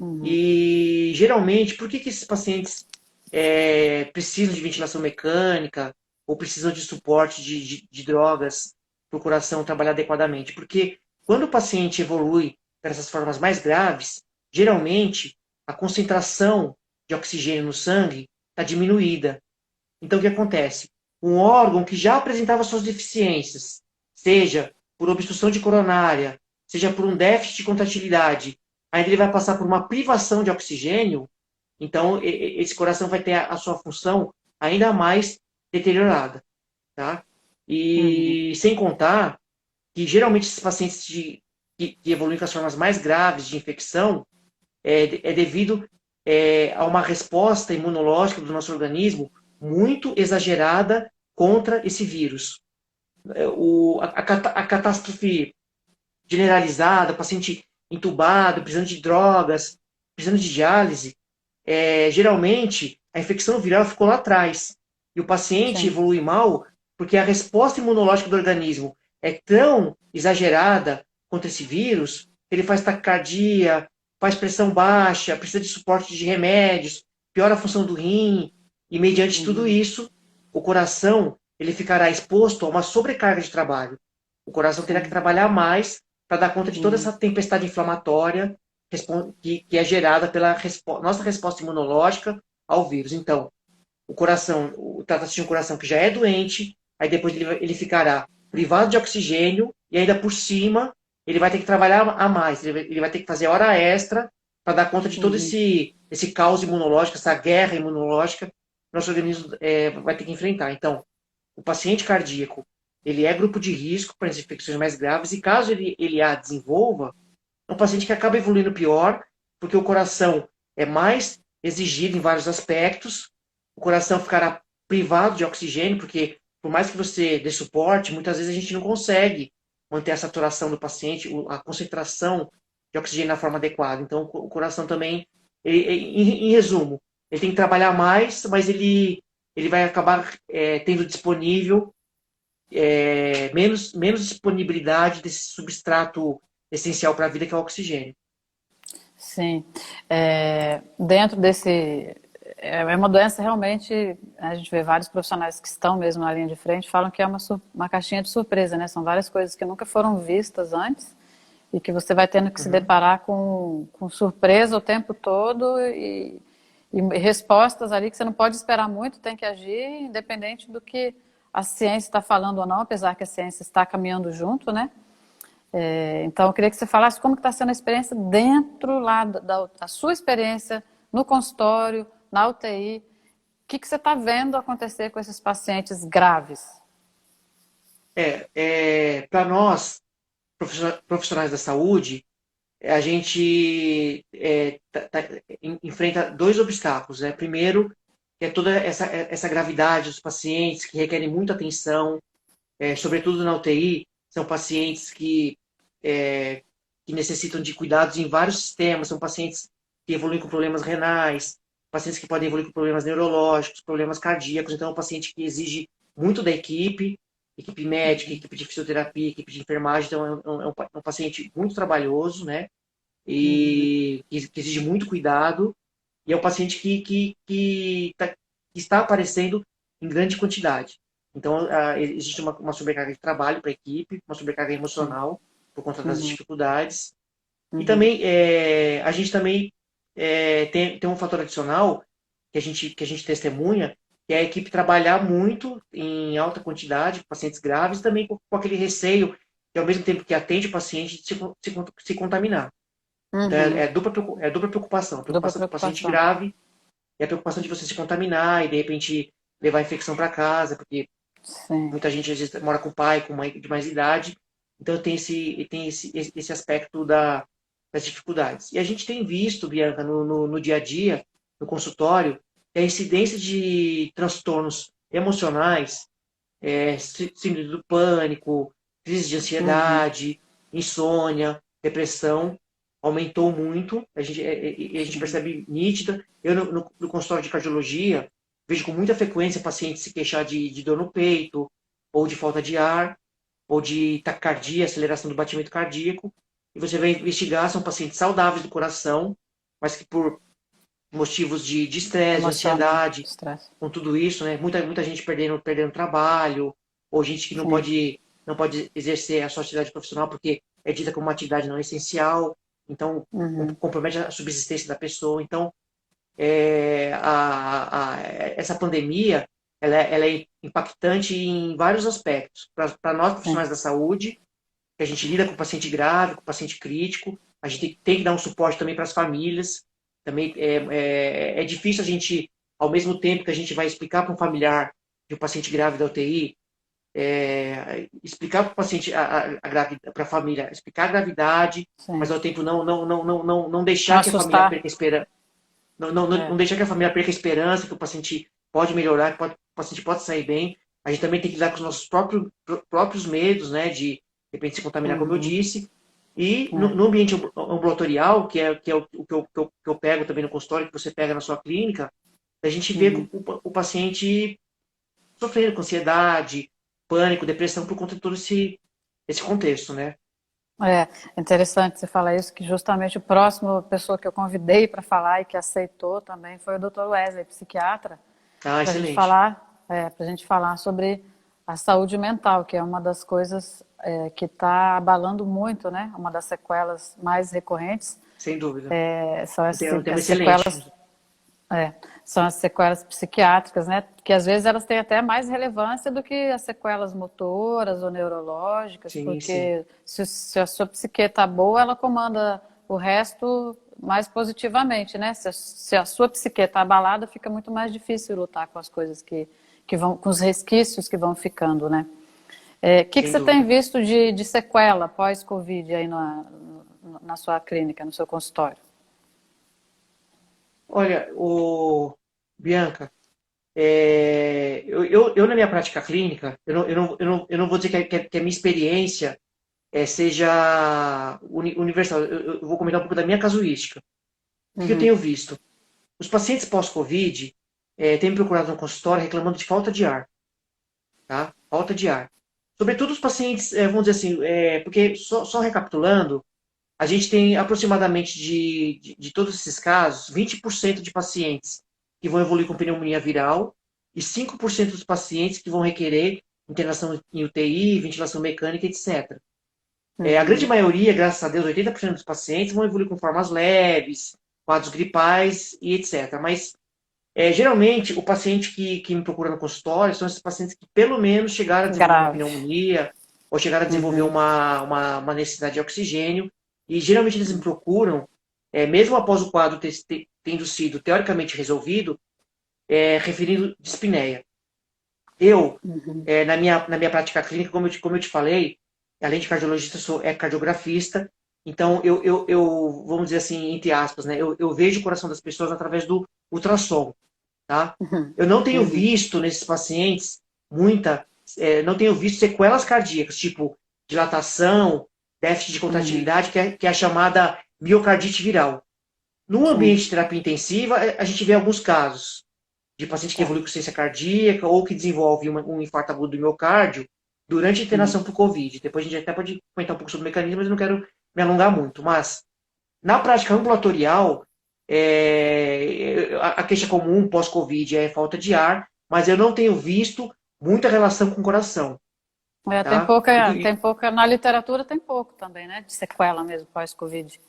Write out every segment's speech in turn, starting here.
Uhum. E geralmente, por que esses pacientes precisam de ventilação mecânica ou precisam de suporte de drogas para o coração trabalhar adequadamente? Porque quando o paciente evolui para essas formas mais graves, geralmente a concentração de oxigênio no sangue está diminuída. Então, o que acontece? Um órgão que já apresentava suas deficiências, seja por obstrução de coronária, seja por um déficit de contratilidade, ainda ele vai passar por uma privação de oxigênio, então esse coração vai ter a sua função ainda mais deteriorada, tá? Uhum. E sem contar que geralmente esses pacientes que evoluem com as formas mais graves de infecção é devido a uma resposta imunológica do nosso organismo muito exagerada contra esse vírus. A catástrofe generalizada, o paciente entubado, precisando de drogas, precisando de diálise, geralmente a infecção viral ficou lá atrás. E o paciente Sim. evolui mal porque a resposta imunológica do organismo é tão exagerada contra esse vírus que ele faz taquicardia, faz pressão baixa, precisa de suporte de remédios, piora a função do rim, e mediante tudo Uhum. isso, o coração ele ficará exposto a uma sobrecarga de trabalho. O coração terá que Sim. trabalhar mais para dar conta de toda Uhum. essa tempestade inflamatória que é gerada pela nossa resposta imunológica ao vírus. Então, o coração, trata-se de um coração que já é doente, aí depois ele ficará privado de oxigênio e ainda por cima ele vai ter que trabalhar a mais, ele vai ter que fazer hora extra para dar conta de todo Uhum. esse caos imunológico, essa guerra imunológica que o nosso organismo vai ter que enfrentar. Então, o paciente cardíaco, ele é grupo de risco para as infecções mais graves e caso ele a desenvolva, é um paciente que acaba evoluindo pior, porque o coração é mais exigido em vários aspectos, o coração ficará privado de oxigênio, porque por mais que você dê suporte, muitas vezes a gente não consegue manter a saturação do paciente, a concentração de oxigênio na forma adequada. Então, o coração também, em resumo, ele tem que trabalhar mais, mas ele vai acabar tendo disponível menos disponibilidade desse substrato essencial para a vida, que é o oxigênio. Sim. Dentro desse. É uma doença realmente. A gente vê vários profissionais que estão mesmo na linha de frente falam que é uma caixinha de surpresa, né? São várias coisas que nunca foram vistas antes e que você vai tendo que se Uhum. deparar com surpresa o tempo todo e respostas ali que você não pode esperar muito, tem que agir, independente do que a ciência está falando ou não, apesar que a ciência está caminhando junto, né? Então, eu queria que você falasse como que está sendo a experiência dentro lá da sua experiência no consultório, na UTI. O que você está vendo acontecer com esses pacientes graves? Para nós, profissionais da saúde, a gente enfrenta dois obstáculos. Né? Primeiro, é toda essa gravidade dos pacientes que requerem muita atenção, sobretudo na UTI, são pacientes é, que necessitam de cuidados em vários sistemas, são pacientes que evoluem com problemas renais, pacientes que podem evoluir com problemas neurológicos, problemas cardíacos, então é um paciente que exige muito da equipe médica, equipe de fisioterapia, equipe de enfermagem, então é um paciente muito trabalhoso, né? Uhum, E que exige muito cuidado, e é um paciente que está aparecendo em grande quantidade. Então, existe uma sobrecarga de trabalho para a equipe, uma sobrecarga sim. emocional por conta das Uhum, dificuldades. E uhum, também, a gente também tem um fator adicional que a gente testemunha, que é a equipe trabalhar muito em alta quantidade, pacientes graves, também com aquele receio de, ao mesmo tempo que atende o paciente, se contaminar. Então, uhum. dupla preocupação. A Dupla preocupação com o paciente preocupação. grave e a preocupação de você se contaminar e, de repente, levar a infecção para casa, porque Sim. muita gente, às vezes, mora com o pai, com mãe de mais idade. Então, tem esse aspecto das dificuldades. E a gente tem visto, Bianca, no dia a dia, no consultório, que a incidência de transtornos emocionais, síndrome do pânico, crise de Uhum, ansiedade, insônia, depressão, aumentou muito. A gente sim. percebe nítida. Eu, no consultório de cardiologia, vejo com muita frequência pacientes se queixar de dor no peito, ou de falta de ar, ou de taquicardia, aceleração do batimento cardíaco. E você vai investigar, são pacientes saudáveis do coração, mas que por motivos de estresse, de Emocional, ansiedade, estresse. com tudo isso, né? Muita gente perdendo trabalho, ou gente que Sim. não pode exercer a sua atividade profissional porque é dita como uma atividade não essencial, então Uhum. compromete a subsistência da pessoa. Então, essa pandemia, ela é impactante em vários aspectos. Para nós, Sim. profissionais da saúde, que a gente lida com paciente grave, com paciente crítico, a gente tem que dar um suporte também para as famílias. Também é difícil a gente, ao mesmo tempo que a gente vai explicar para um familiar de um paciente grave da UTI, explicar para o paciente, para a família, explicar a gravidade, mas Sim. ao tempo não Não deixar que a família perca assustar. a esperança, É. não deixar que a família perca a esperança, que o paciente pode melhorar, que o paciente pode sair bem. A gente também tem que lidar com os nossos próprios medos, né, de repente se contaminar, como eu Uhum. disse. E É. no ambiente ambulatorial, que é o que eu pego também no consultório, que você pega na sua clínica, a gente vê Uhum. o paciente sofrendo com ansiedade, pânico, depressão por conta de todo esse contexto, né? É interessante você falar isso, que justamente o próximo pessoa que eu convidei para falar e que aceitou também foi o Dr. Wesley, psiquiatra, Ah, para a gente excelente. falar, para a gente falar sobre a saúde mental, que é uma das coisas que está abalando muito, né? Uma das sequelas mais recorrentes Sem dúvida. são Um tema as excelente. sequelas É, são as sequelas psiquiátricas, né? Que às vezes elas têm até mais relevância do que as sequelas motoras ou neurológicas, Sim, sim. porque se a sua psique está boa, ela comanda o resto mais positivamente, né? Se a sua psique está abalada, fica muito mais difícil lutar com as coisas que vão, com os resquícios que vão ficando, né? Que Sem você tem dúvida. visto de sequela pós-Covid aí na sua clínica, no seu consultório? Olha, Bianca, eu na minha prática clínica, eu não vou dizer que a minha experiência seja universal. Eu vou comentar um pouco da minha casuística. O que eu Uhum. tenho visto? Os pacientes pós-Covid têm me procurado no consultório reclamando de falta de ar, tá? Falta de ar. Sobretudo os pacientes, vamos dizer assim, porque só recapitulando, a gente tem aproximadamente de todos esses casos, 20% de pacientes que vão evoluir com pneumonia viral e 5% dos pacientes que vão requerer internação em UTI, ventilação mecânica, etc. A grande Uhum. maioria, graças a Deus, 80% dos pacientes vão evoluir com formas leves, quadros gripais e etc. Mas, geralmente, o paciente que me procura no consultório são esses pacientes que pelo menos chegaram a desenvolver uma Grave. pneumonia ou chegaram a desenvolver Uhum. uma necessidade de oxigênio. E geralmente eles me procuram, mesmo após o quadro tendo sido teoricamente resolvido, referindo dispneia. Eu, Uhum. na minha prática clínica, como eu te falei, além de cardiologista, sou cardiografista. Então, vamos dizer assim, entre aspas, né, eu vejo o coração das pessoas através do ultrassom, tá? Uhum. Eu não tenho Uhum. visto nesses pacientes não tenho visto sequelas cardíacas, tipo dilatação, déficit de Uhum. contratilidade, que é a chamada miocardite viral. No Sim. ambiente de terapia intensiva, a gente vê alguns casos de paciente que Tá. evolui com ciência cardíaca ou que desenvolve um infarto agudo do miocárdio durante a Uhum. internação por Covid. Depois a gente até pode comentar um pouco sobre o mecanismo, mas eu não quero me alongar muito. Mas, na prática ambulatorial, a queixa comum pós-Covid é falta de ar, mas eu não tenho visto muita relação com o coração, tá? Tem pouca, na literatura tem pouco também, né? De sequela mesmo pós-Covid.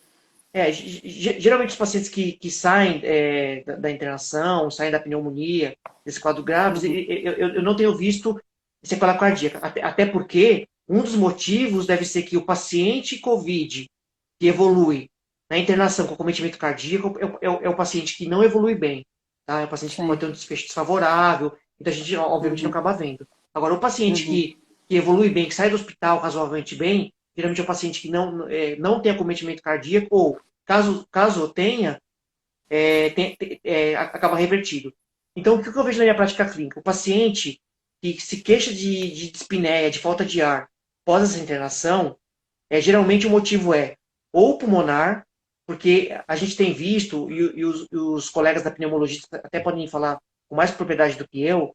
Geralmente os pacientes que saem da internação, saem da pneumonia, desse quadro graves, Uhum. eu não tenho visto sequela cardíaca. Até porque um dos motivos deve ser que o paciente COVID que evolui na internação com cometimento cardíaco é o paciente que não evolui bem. Tá? É o paciente que pode Sim. ter um desfecho desfavorável, então a gente obviamente não Uhum. acaba vendo. Agora, o paciente Uhum. que evolui bem, que sai do hospital razoavelmente bem, geralmente é um paciente que não tem acometimento cardíaco, ou caso tenha, acaba revertido. Então, o que eu vejo na minha prática clínica? O paciente que se queixa de dispneia, de falta de ar, após essa internação, geralmente o motivo é ou pulmonar, porque a gente tem visto, e os colegas da pneumologia até podem falar com mais propriedade do que eu,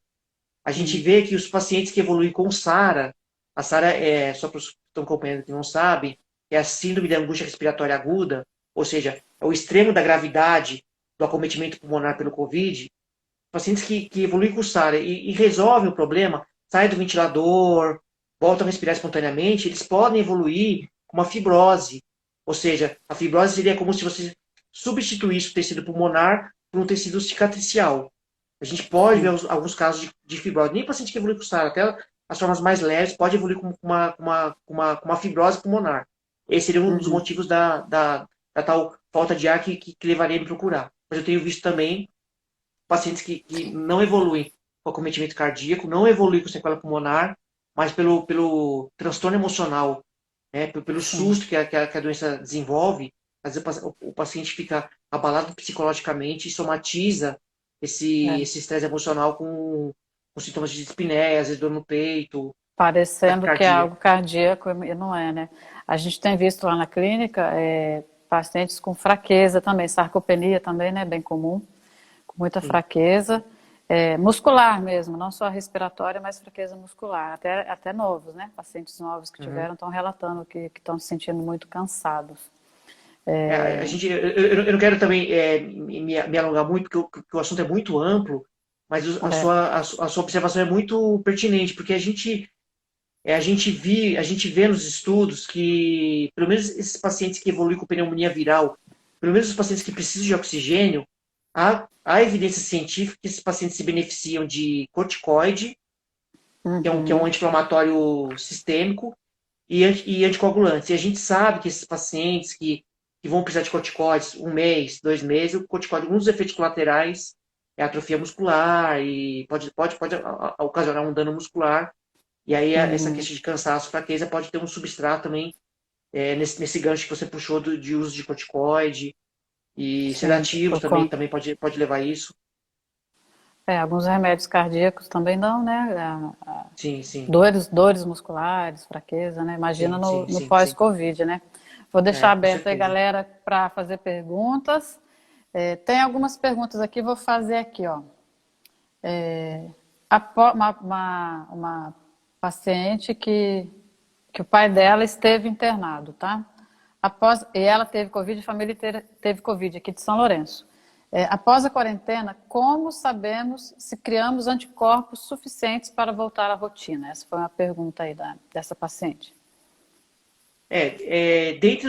a gente Uhum. vê que os pacientes que evoluem com SARA, a SARA só para os que estão acompanhando que não sabem, é a síndrome de angústia respiratória aguda, ou seja, é o extremo da gravidade do acometimento pulmonar pelo Covid, pacientes que evoluem com SARA e resolvem o problema, saem do ventilador, voltam a respirar espontaneamente, eles podem evoluir com uma fibrose. Ou seja, a fibrose seria como se você substituísse o tecido pulmonar por um tecido cicatricial. A gente pode ver alguns casos de fibrose. Nem paciente que evolui com SARA, até as formas mais leves, pode evoluir com uma fibrose pulmonar. Esse seria um dos motivos da tal falta de ar que levaria a me procurar. Mas eu tenho visto também pacientes que não evoluem com acometimento cardíaco, não evoluem com sequela pulmonar, mas pelo transtorno emocional, né, pelo susto que a doença desenvolve, às vezes o paciente fica abalado psicologicamente e somatiza esse estresse emocional com sintomas de dispneia, às vezes dor no peito, Parecendo que é taquicardia. algo cardíaco e não é, né? A gente tem visto lá na clínica pacientes com fraqueza também, sarcopenia também, né? Bem comum, com muita Sim. fraqueza, muscular mesmo, não só respiratória, mas fraqueza muscular. Até novos, né? Pacientes novos que tiveram estão relatando que estão se sentindo muito cansados. Eu não quero também me alongar muito, porque o assunto é muito amplo, mas a sua observação é muito pertinente, porque a gente vê nos estudos que, pelo menos esses pacientes que evoluem com pneumonia viral, pelo menos os pacientes que precisam de oxigênio, há evidência científica que esses pacientes se beneficiam de corticoide, que é um anti-inflamatório sistêmico, e anticoagulantes. E a gente sabe que esses pacientes que vão precisar de corticoides 1 mês, 2 meses, o corticóide, um dos efeitos colaterais é a atrofia muscular e pode ocasionar um dano muscular. E aí essa questão de cansaço, fraqueza, pode ter um substrato também nesse gancho que você puxou de uso de corticoide e Sim, sedativos também pode levar a isso. alguns remédios cardíacos também dão, né? Sim, sim. Dores musculares, fraqueza, né? Imagina Sim, sim, no sim, sim. pós-Covid, né? Vou deixar Com aberto aí, certeza. galera, para fazer perguntas. Tem algumas perguntas aqui, vou fazer aqui, ó. Uma paciente que o pai dela esteve internado, tá? E ela teve Covid, a família inteira teve Covid aqui de São Lourenço. Após a quarentena, como sabemos se criamos anticorpos suficientes para voltar à rotina? Essa foi uma pergunta aí dessa paciente. Dentre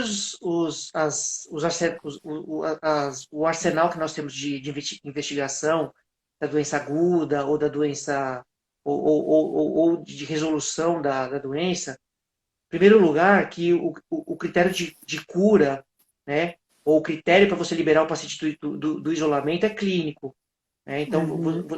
o arsenal que nós temos de investigação da doença aguda ou da doença ou de resolução da doença, em primeiro lugar, que o critério de cura, né, ou o critério para você liberar o paciente do isolamento é clínico. Né? Então,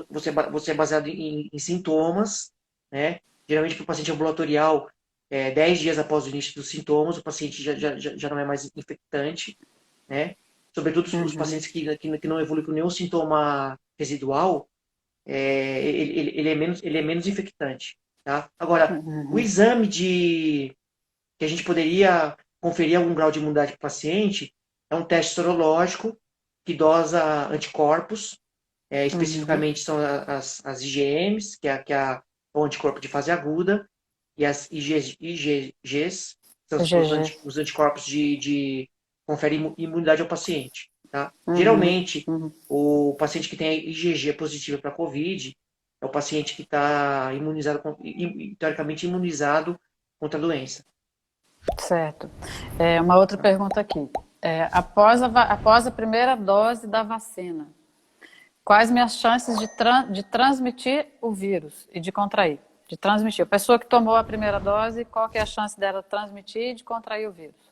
você é baseado em sintomas, né? Geralmente para o paciente ambulatorial, 10 dias após o início dos sintomas, o paciente já não é mais infectante, né? Sobretudo os pacientes que não evoluem com nenhum sintoma residual, ele é menos infectante, tá? Agora, o exame que a gente poderia conferir algum grau de imunidade para o paciente é um teste sorológico que dosa anticorpos, especificamente são as IgMs, que é o anticorpo de fase aguda, e as IgGs, são GG. os anticorpos de conferem imunidade ao paciente. Tá? Geralmente, o paciente que tem a IgG positiva para COVID é o paciente que está imunizado, teoricamente imunizado contra a doença. Certo. Uma outra pergunta aqui. Após a primeira dose da vacina, quais minhas chances de transmitir o vírus e de contrair? De transmitir. A pessoa que tomou a primeira dose, qual que é a chance dela transmitir e de contrair o vírus?